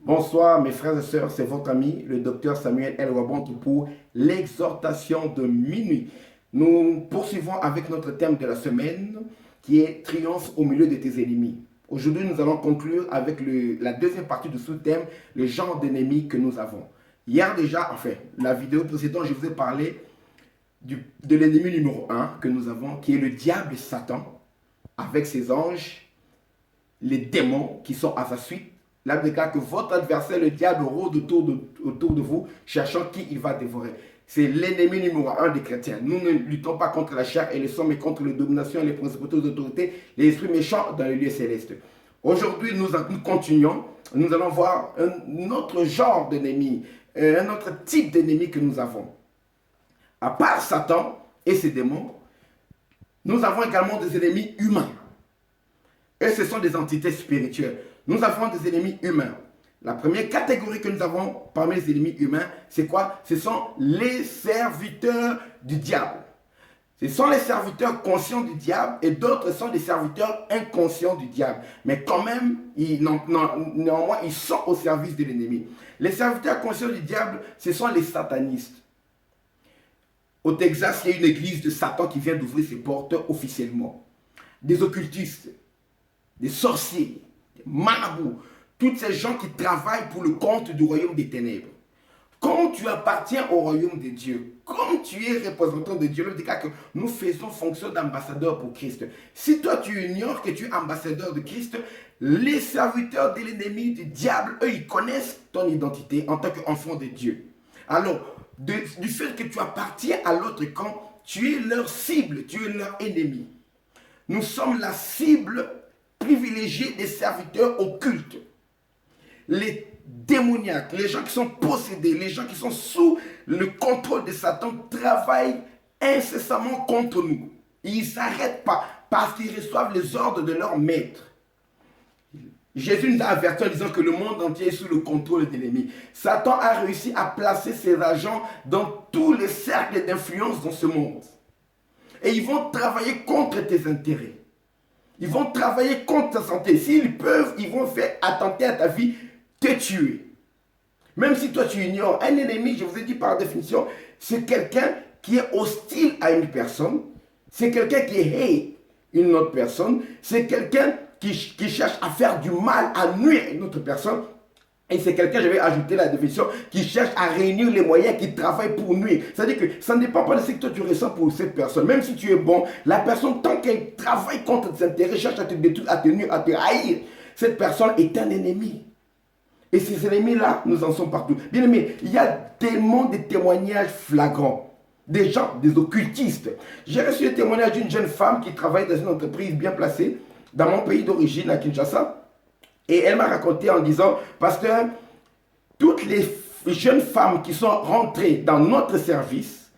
Bonsoir mes frères et sœurs, c'est votre ami, le docteur Samuel L. Wabonki pour l'exhortation de minuit. Nous poursuivons avec notre thème de la semaine qui est Triomphe au milieu de tes ennemis. Aujourd'hui, nous allons conclure avec la deuxième partie du sous-thème, le genre d'ennemis que nous avons. Hier déjà, enfin, la vidéo précédente, je vous ai parlé de l'ennemi numéro 1 que nous avons, qui est le diable et Satan, avec ses anges, les démons qui sont à sa suite. Là, déclare que votre adversaire, le diable, rôde autour de vous, cherchant qui il va dévorer. C'est l'ennemi numéro 1 des chrétiens. Nous ne luttons pas contre la chair et le sang, mais contre les dominations, les principautés, les autorités, les esprits méchants dans les lieux célestes. Aujourd'hui, nous continuons. Nous allons voir un autre genre d'ennemi, un autre type d'ennemi que nous avons. À part Satan et ses démons, nous avons également des ennemis humains. Et ce sont des entités spirituelles. Nous avons des ennemis humains. La première catégorie que nous avons parmi les ennemis humains, c'est quoi? Ce sont les serviteurs du diable. Ce sont les serviteurs conscients du diable et d'autres sont des serviteurs inconscients du diable. Mais quand même, néanmoins, ils sont au service de l'ennemi. Les serviteurs conscients du diable, ce sont les satanistes. Au Texas, il y a une église de Satan qui vient d'ouvrir ses portes officiellement. Des occultistes, des sorciers, des marabouts, tous ces gens qui travaillent pour le compte du royaume des ténèbres. Quand tu appartiens au royaume de Dieu, comme tu es représentant de Dieu, le déclare que nous faisons fonction d'ambassadeur pour Christ. Si toi tu ignores que tu es ambassadeur de Christ, les serviteurs de l'ennemi du diable, eux, ils connaissent ton identité en tant qu'enfant de Dieu. Alors, du fait que tu appartiens à l'autre camp, tu es leur cible, tu es leur ennemi. Nous sommes la cible privilégiés des serviteurs occultes. Les démoniaques, les gens qui sont possédés, les gens qui sont sous le contrôle de Satan travaillent incessamment contre nous. Ils ne s'arrêtent pas parce qu'ils reçoivent les ordres de leur maître. Jésus nous a avertis en disant que le monde entier est sous le contrôle de l'ennemi. Satan a réussi à placer ses agents dans tous les cercles d'influence dans ce monde. Et ils vont travailler contre tes intérêts. Ils vont travailler contre ta santé. S'ils peuvent, ils vont faire attenter à ta vie, te tuer. Même si toi tu ignores, un ennemi, je vous ai dit par définition, c'est quelqu'un qui est hostile à une personne, c'est quelqu'un qui hait une autre personne, c'est quelqu'un qui cherche à faire du mal, à nuire à une autre personne. Et c'est quelqu'un, je vais ajouter la définition, qui cherche à réunir les moyens, qui travaille pour nuire. C'est-à-dire que ça ne dépend pas de ce que toi tu ressens pour cette personne. Même si tu es bon, la personne, tant qu'elle travaille contre tes intérêts, cherche à te détruire, à te nuire, à te haïr, cette personne est un ennemi. Et ces ennemis-là, nous en sommes partout. Bien aimé, il y a tellement de témoignages flagrants. Des gens, des occultistes. J'ai reçu le témoignage d'une jeune femme qui travaille dans une entreprise bien placée, dans mon pays d'origine, à Kinshasa. Et elle m'a raconté en disant, pasteur, toutes les jeunes femmes qui sont rentrées dans notre service,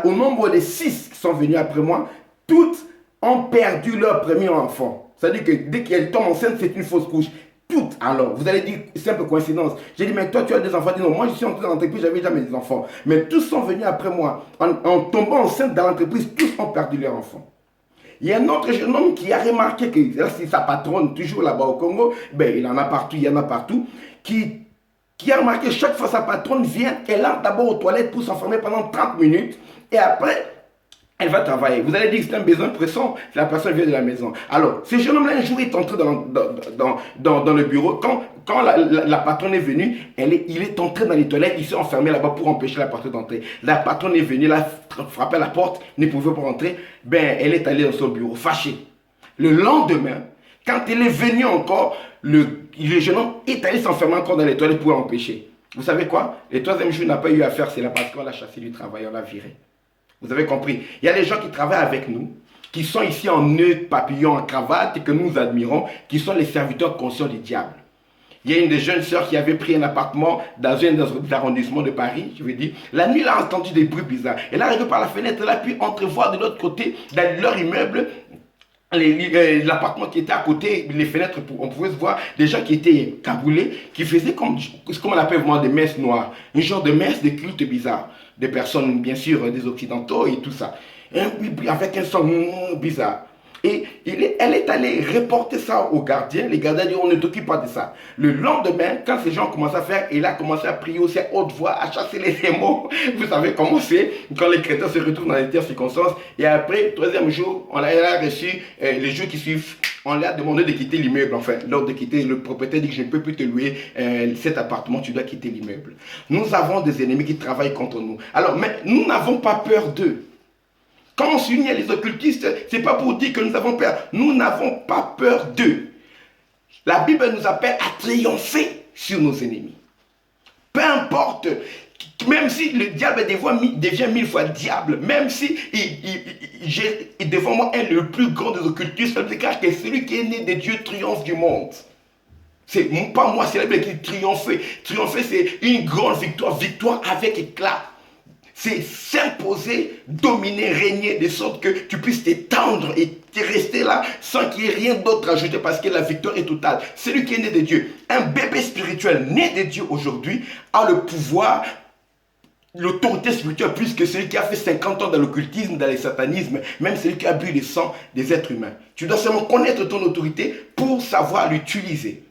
au nombre de 6 qui sont venues après moi, toutes ont perdu leur premier enfant. C'est-à-dire que dès qu'elles tombent enceintes, c'est une fausse couche. Toutes. Alors, vous allez dire, simple coïncidence. J'ai dit, mais toi, tu as des enfants. Dit, non, moi, je suis entré dans l'entreprise, j'avais jamais des enfants. Mais tous sont venus après moi. En tombant enceinte dans l'entreprise, tous ont perdu leur enfant. Il y a un autre jeune homme qui a remarqué que là, c'est sa patronne, toujours là-bas au Congo, ben, il en a partout, il y en a partout, qui a remarqué chaque fois sa patronne vient, elle entre d'abord aux toilettes pour s'enfermer pendant 30 minutes, et après, elle va travailler. Vous allez dire que c'est un besoin pressant, la personne vient de la maison. Alors, ce jeune homme-là, un jour, il est entré dans le bureau. Quand la patronne est venue, il est entré dans les toilettes, il s'est enfermé là-bas pour empêcher la patronne d'entrer. La patronne est venue, elle a frappé à la porte, ne pouvait pas rentrer. Ben, elle est allée dans son bureau, fâchée. Le lendemain, quand elle est venue encore, le jeune homme est allé s'enfermer encore dans les toilettes pour empêcher. Vous savez quoi? Le troisième jour, il n'a pas eu à faire, c'est là parce qu'on l'a chassé du travail, on l'a viré. Vous avez compris? Il y a des gens qui travaillent avec nous, qui sont ici en nœud, papillon, en cravate, et que nous admirons, qui sont les serviteurs conscients du diable. Il y a une des jeunes sœurs qui avait pris un appartement dans un des arrondissements de Paris, je veux dire. La nuit, elle a entendu des bruits bizarres. Elle a regardé par la fenêtre, elle a pu entrevoir de l'autre côté, dans leur immeuble, l'appartement qui était à côté, les fenêtres, on pouvait se voir des gens qui étaient cagoulés, qui faisaient comme on appelle vraiment des messes noires, un genre de messe de culte bizarre, des personnes bien sûr des occidentaux et tout ça, avec un son bizarre. Et elle est allée reporter ça aux gardiens. Les gardiens disent, on ne t'occupe pas de ça. Le lendemain, quand ces gens commencent à faire, il a commencé à prier aussi à haute voix, à chasser les démons. Vous savez comment c'est quand les chrétiens se retrouvent dans les telles circonstances. Et après, troisième jour, on a reçu, les jours qui suivent, on lui a demandé de quitter l'immeuble. Enfin, lors de quitter, le propriétaire dit que je ne peux plus te louer cet appartement, tu dois quitter l'immeuble. Nous avons des ennemis qui travaillent contre nous. Alors, mais nous n'avons pas peur d'eux. Quand on s'unit à les occultistes, ce n'est pas pour dire que nous avons peur. Nous n'avons pas peur d'eux. La Bible nous appelle à triompher sur nos ennemis. Peu importe, même si le diable devient 1000 fois diable, même si devant moi est le plus grand des occultistes, ça déclare que celui qui est né de Dieu triomphe du monde. C'est pas moi, c'est la Bible qui dit triompher. Triompher, c'est une grande victoire, victoire avec éclat. C'est s'imposer, dominer, régner, de sorte que tu puisses t'étendre et rester là sans qu'il y ait rien d'autre à ajouter parce que la victoire est totale. Celui qui est né de Dieu, un bébé spirituel né de Dieu aujourd'hui a le pouvoir, l'autorité spirituelle plus que celui qui a fait 50 ans dans l'occultisme, dans le satanisme, même celui qui a bu le sang des êtres humains. Tu dois seulement connaître ton autorité pour savoir l'utiliser.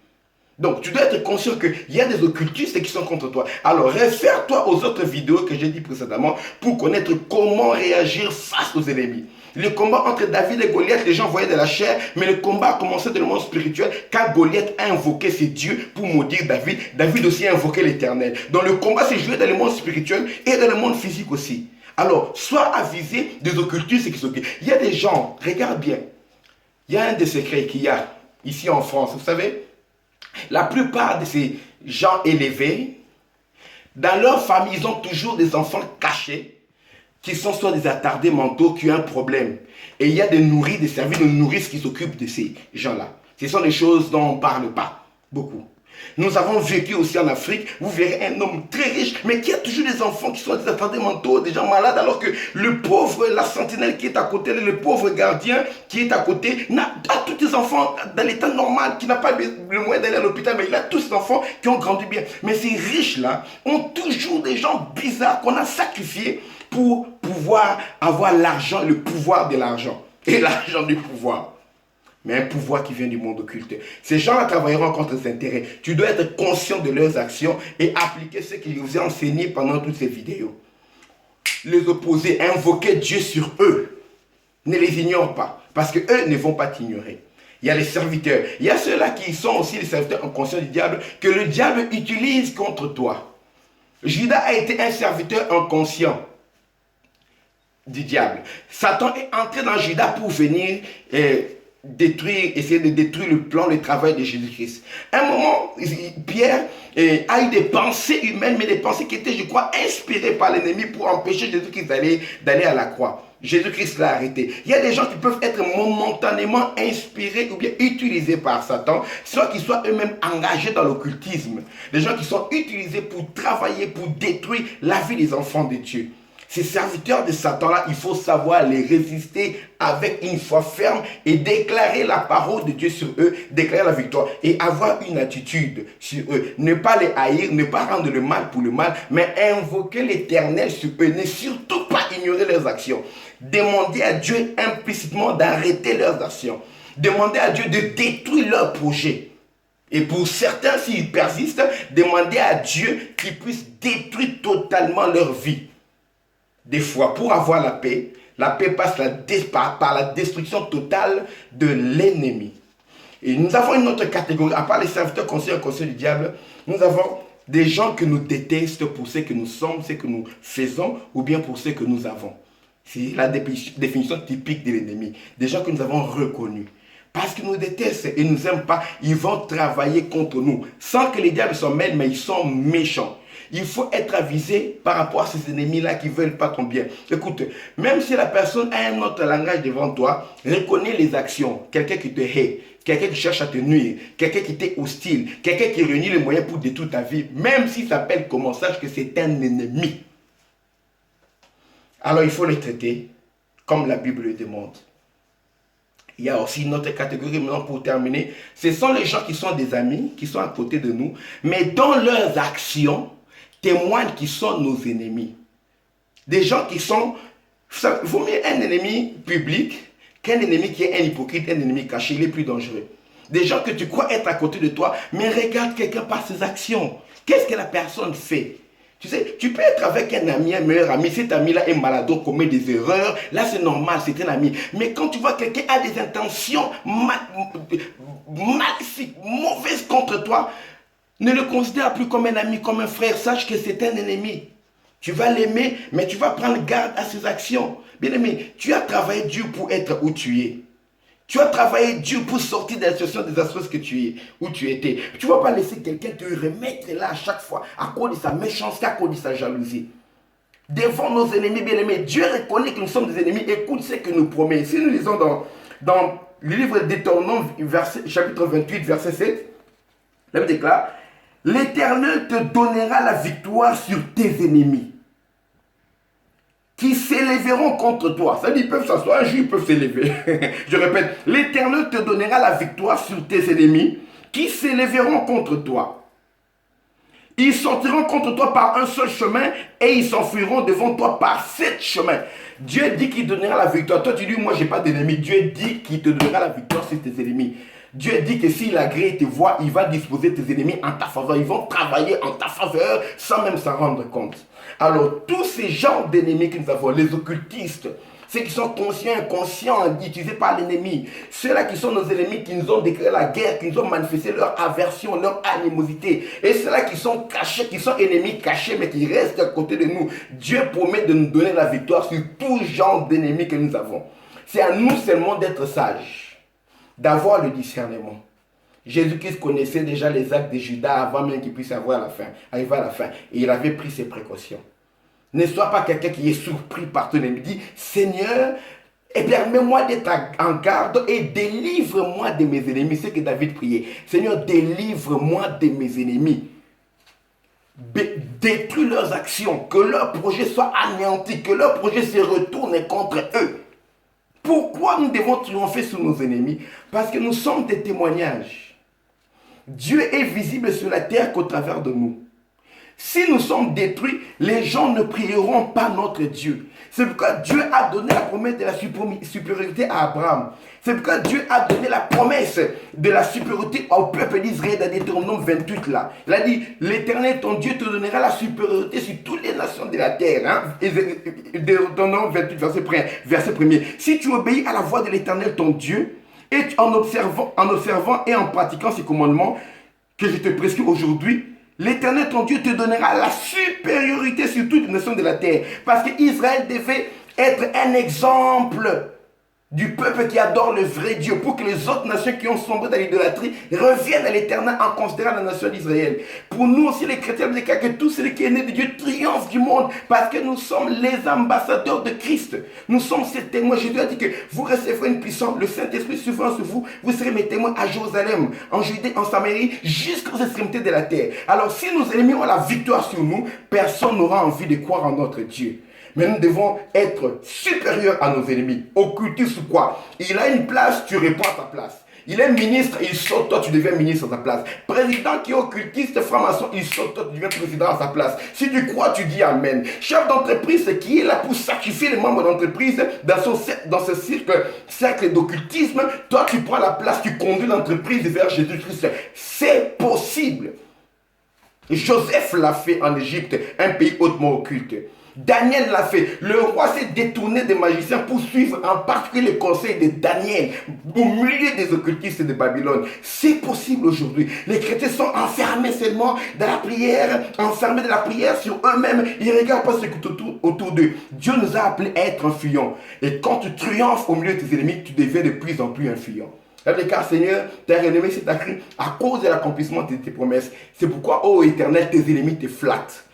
Donc, tu dois être conscient qu'il y a des occultistes qui sont contre toi. Alors, réfère-toi aux autres vidéos que j'ai dit précédemment pour connaître comment réagir face aux ennemis. Le combat entre David et Goliath, les gens voyaient de la chair, mais le combat a commencé dans le monde spirituel car Goliath a invoqué ses dieux pour maudire David. David aussi a invoqué l'Éternel. Donc, le combat s'est joué dans le monde spirituel et dans le monde physique aussi. Alors, sois avisé des occultistes qui s'occupent. Il y a des gens, regarde bien, il y a un des secrets qu'il y a ici en France, vous savez. La plupart de ces gens élevés, dans leur famille, ils ont toujours des enfants cachés, qui sont soit des attardés mentaux, qui ont un problème. Et il y a des nourrices, des services de nourrices qui s'occupent de ces gens-là. Ce sont des choses dont on ne parle pas beaucoup. Nous avons vécu aussi en Afrique, vous verrez un homme très riche, mais qui a toujours des enfants qui sont des attardés mentaux, des gens malades, alors que le pauvre, la sentinelle qui est à côté, le pauvre gardien qui est à côté, a tous des enfants dans l'état normal, qui n'a pas le moyen d'aller à l'hôpital, mais il a tous ces enfants qui ont grandi bien. Mais ces riches-là ont toujours des gens bizarres qu'on a sacrifiés pour pouvoir avoir l'argent, le pouvoir de l'argent, et l'argent du pouvoir. Mais un pouvoir qui vient du monde occulte. Ces gens-là travailleront contre leurs intérêts. Tu dois être conscient de leurs actions et appliquer ce que je vous ai enseigné pendant toutes ces vidéos. Les opposer, invoquer Dieu sur eux. Ne les ignore pas, parce qu'eux ne vont pas t'ignorer. Il y a les serviteurs. Il y a ceux-là qui sont aussi les serviteurs inconscients du diable, que le diable utilise contre toi. Judas a été un serviteur inconscient du diable. Satan est entré dans Judas pour venir essayer de détruire le plan, le travail de Jésus-Christ. À un moment, Pierre a eu des pensées humaines, mais des pensées qui étaient, je crois, inspirées par l'ennemi pour empêcher Jésus-Christ d'aller à la croix. Jésus-Christ l'a arrêté. Il y a des gens qui peuvent être momentanément inspirés ou bien utilisés par Satan, soit qu'ils soient eux-mêmes engagés dans l'occultisme. Des gens qui sont utilisés pour travailler, pour détruire la vie des enfants de Dieu. Ces serviteurs de Satan-là, il faut savoir les résister avec une foi ferme et déclarer la parole de Dieu sur eux, déclarer la victoire et avoir une attitude sur eux. Ne pas les haïr, ne pas rendre le mal pour le mal, mais invoquer l'Éternel sur eux. Ne surtout pas ignorer leurs actions. Demander à Dieu implicitement d'arrêter leurs actions. Demander à Dieu de détruire leurs projets. Et pour certains, s'ils persistent, demander à Dieu qu'il puisse détruire totalement leur vie. Des fois, pour avoir la paix passe par la destruction totale de l'ennemi. Et nous avons une autre catégorie, à part les serviteurs conscients du diable, nous avons des gens que nous détestons pour ce que nous sommes, ce que nous faisons, ou bien pour ce que nous avons. C'est la définition typique de l'ennemi. Des gens que nous avons reconnus. Parce qu'ils nous détestent et ne nous aiment pas, ils vont travailler contre nous. Sans que les diables s'en mêlent, mais ils sont méchants. Il faut être avisé par rapport à ces ennemis-là qui ne veulent pas ton bien. Écoute, même si la personne a un autre langage devant toi, reconnais les actions. Quelqu'un qui te hait, quelqu'un qui cherche à te nuire, quelqu'un qui t'est hostile, quelqu'un qui réunit les moyens pour détruire ta vie, même s'il s'appelle comment, sache que c'est un ennemi. Alors il faut le traiter comme la Bible le demande. Il y a aussi une autre catégorie maintenant pour terminer. Ce sont les gens qui sont des amis, qui sont à côté de nous, mais dans leurs actions, témoignent qui sont nos ennemis. Des gens qui sont... Il vaut mieux un ennemi public qu'un ennemi qui est un hypocrite, un ennemi caché, il est plus dangereux. Des gens que tu crois être à côté de toi, mais regarde quelqu'un par ses actions. Qu'est-ce que la personne fait? Tu sais, tu peux être avec un ami, un meilleur ami, cet ami-là est maladroit, commet des erreurs, là c'est normal, c'est un ami. Mais quand tu vois quelqu'un a des intentions maléfiques, mauvaises contre toi, ne le considère plus comme un ami, comme un frère, sache que c'est un ennemi. Tu vas l'aimer, mais tu vas prendre garde à ses actions. Bien aimé, tu as travaillé dur pour être où tu es. Tu as travaillé dur pour sortir de la situation désastreuse que tu es, où tu étais. Tu ne vas pas laisser quelqu'un te remettre là à chaque fois à cause de sa méchanceté, à cause de sa jalousie. Devant nos ennemis, bien aimés, Dieu reconnaît que nous sommes des ennemis. Écoute ce que nous promet. Si nous lisons dans le livre d'Éternel, chapitre 28, verset 7, la Bible déclare, l'Éternel te donnera la victoire sur tes ennemis qui s'élèveront contre toi. Ça dit, ils peuvent s'asseoir, un jour ils peuvent s'élever. Je répète, l'Éternel te donnera la victoire sur tes ennemis qui s'élèveront contre toi. Ils sortiront contre toi par un seul chemin et ils s'enfuiront devant toi par 7 chemins. Dieu dit qu'il donnera la victoire. Toi tu dis, moi j'ai pas d'ennemis. Dieu dit qu'il te donnera la victoire sur tes ennemis. Dieu dit que s'il agrée tes voies, il va disposer tes ennemis en ta faveur. Ils vont travailler en ta faveur sans même s'en rendre compte. Alors, tous ces genres d'ennemis que nous avons, les occultistes, ceux qui sont conscients, inconscients, utilisés par l'ennemi, ceux-là qui sont nos ennemis, qui nous ont déclaré la guerre, qui nous ont manifesté leur aversion, leur animosité, et ceux-là qui sont cachés, qui sont ennemis cachés, mais qui restent à côté de nous, Dieu promet de nous donner la victoire sur tout genre d'ennemis que nous avons. C'est à nous seulement d'être sages, d'avoir le discernement. Jésus-Christ connaissait déjà les actes de Judas avant même qu'il puisse arriver à la fin. Et il avait pris ses précautions. Ne sois pas quelqu'un qui est surpris par ton ennemi. Dis, Seigneur, permets-moi d'être en garde et délivre-moi de mes ennemis. C'est ce que David priait. Seigneur, délivre-moi de mes ennemis. Détruis leurs actions, que leur projet soit anéanti, que leur projet se retourne contre eux. Pourquoi nous devons triompher sur nos ennemis? Parce que nous sommes des témoignages. Dieu est visible sur la terre qu'au travers de nous. Si nous sommes détruits, les gens ne prieront pas notre Dieu. C'est pourquoi Dieu a donné la promesse de la supériorité à Abraham. C'est pourquoi Dieu a donné la promesse de la supériorité au peuple d'Israël dans Deutéronome 28 là. Il a dit, l'Éternel ton Dieu te donnera la supériorité sur toutes les nations de la terre. Hein? Deutéronome 28 verset 1er. Si tu obéis à la voix de l'Éternel ton Dieu, et en observant et en pratiquant ces commandements que je te prescris aujourd'hui, l'Éternel ton Dieu te donnera la supériorité sur toutes les nations de la terre. Parce qu'Israël devait être un exemple du peuple qui adore le vrai Dieu, pour que les autres nations qui ont sombré dans l'idolâtrie reviennent à l'Éternel en considérant la nation d'Israël. Pour nous aussi les chrétiens, que tout celui qui est né de Dieu triomphe du monde, parce que nous sommes les ambassadeurs de Christ. Nous sommes ces témoins. Jésus a dit que vous recevrez une puissance, le Saint-Esprit suffira sur vous, vous serez mes témoins à Jérusalem, en Judée, en Samarie, jusqu'aux extrémités de la terre. Alors si nos ennemis ont la victoire sur nous, personne n'aura envie de croire en notre Dieu. Mais nous devons être supérieurs à nos ennemis. Occultiste ou quoi? Il a une place, tu réponds à ta place. Il est ministre, il saute, toi tu deviens ministre à sa place. Président qui est occultiste, franc-maçon, il saute, toi tu deviens président à sa place. Si tu crois, tu dis Amen. Chef d'entreprise qui est là pour sacrifier les membres d'entreprise dans ce cercle d'occultisme, toi tu prends la place, tu conduis l'entreprise vers Jésus-Christ. C'est possible. Joseph l'a fait en Égypte, un pays hautement occulte. Daniel l'a fait. Le roi s'est détourné des magiciens pour suivre en particulier les conseils de Daniel au milieu des occultistes de Babylone. C'est possible aujourd'hui. Les chrétiens sont enfermés seulement dans la prière, enfermés dans la prière sur eux-mêmes. Ils ne regardent pas ce qui est autour d'eux. Dieu nous a appelés à être influents. Et quand tu triomphes au milieu de tes ennemis, tu deviens de plus en plus influent. Car Seigneur, tes ennemis s'est accru à cause de l'accomplissement de tes promesses. C'est pourquoi, ô Éternel, tes ennemis te flattent.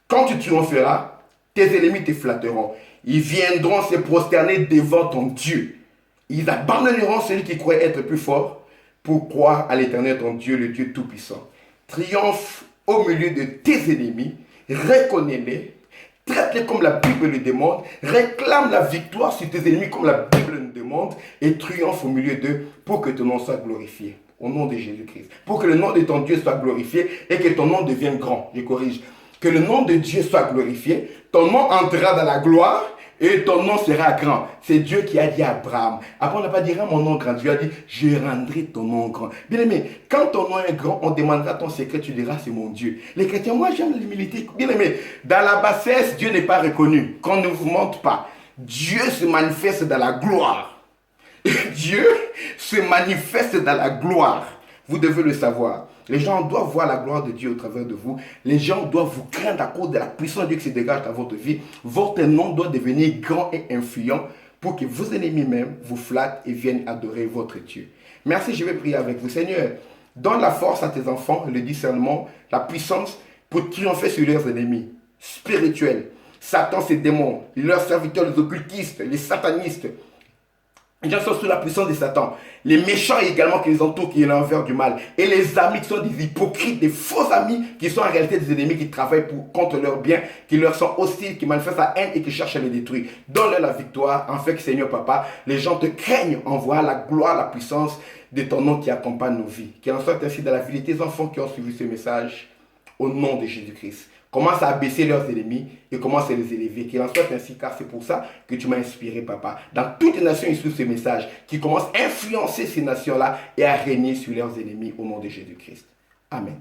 Quand tu triompheras, tes ennemis te flatteront. Ils viendront se prosterner devant ton Dieu. Ils abandonneront celui qui croit être plus fort pour croire à l'Éternel ton Dieu, le Dieu Tout-Puissant. Triomphe au milieu de tes ennemis, reconnais-les, traite-les comme la Bible le demande, réclame la victoire sur tes ennemis comme la Bible le demande et triomphe au milieu d'eux pour que ton nom soit glorifié. Au nom de Jésus-Christ. Pour que le nom de ton Dieu soit glorifié et que ton nom devienne grand. Je corrige. Que le nom de Dieu soit glorifié, ton nom entrera dans la gloire, et ton nom sera grand. C'est Dieu qui a dit à Abraham. Après, on n'a pas dit, rends mon nom grand. Dieu a dit, je rendrai ton nom grand. Bien aimé, quand ton nom est grand, on demandera ton secret, tu diras, c'est mon Dieu. Les chrétiens, moi j'aime l'humilité. Bien aimé, dans la bassesse, Dieu n'est pas reconnu. Qu'on ne vous montre pas. Dieu se manifeste dans la gloire. Dieu se manifeste dans la gloire. Vous devez le savoir. Les gens doivent voir la gloire de Dieu au travers de vous. Les gens doivent vous craindre à cause de la puissance de Dieu qui se dégage dans votre vie. Votre nom doit devenir grand et influent pour que vos ennemis même vous flattent et viennent adorer votre Dieu. Merci, je vais prier avec vous. Seigneur, donne la force à tes enfants, le discernement, la puissance pour triompher sur leurs ennemis spirituels. Satan, ses démons, leurs serviteurs, les occultistes, les satanistes. Les gens sont sous la puissance de Satan. Les méchants également qui les entourent, qui est l'envers du mal. Et les amis qui sont des hypocrites, des faux amis, qui sont en réalité des ennemis qui travaillent contre leur bien, qui leur sont hostiles, qui manifestent la haine et qui cherchent à les détruire. Donne-leur la victoire, en fait que Seigneur Papa, les gens te craignent en voyant la gloire, la puissance de ton nom qui accompagne nos vies. Qu'il en soit ainsi dans la vie de tes enfants qui ont suivi ce message, au nom de Jésus-Christ. Commence à abaisser leurs ennemis et commence à les élever. Qu'il en soit ainsi, car c'est pour ça que tu m'as inspiré, Papa. Dans toutes les nations, issues de ce message, qui commence à influencer ces nations-là et à régner sur leurs ennemis au nom de Jésus-Christ. Amen.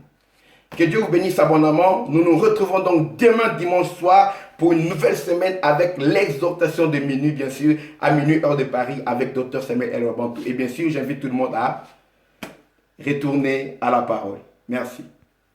Que Dieu vous bénisse abondamment. Nous nous retrouvons donc demain dimanche soir pour une nouvelle semaine avec l'exhortation de minuit, bien sûr, à minuit heure de Paris avec Dr Samuel El Wabantou. Et bien sûr, j'invite tout le monde à retourner à la parole. Merci.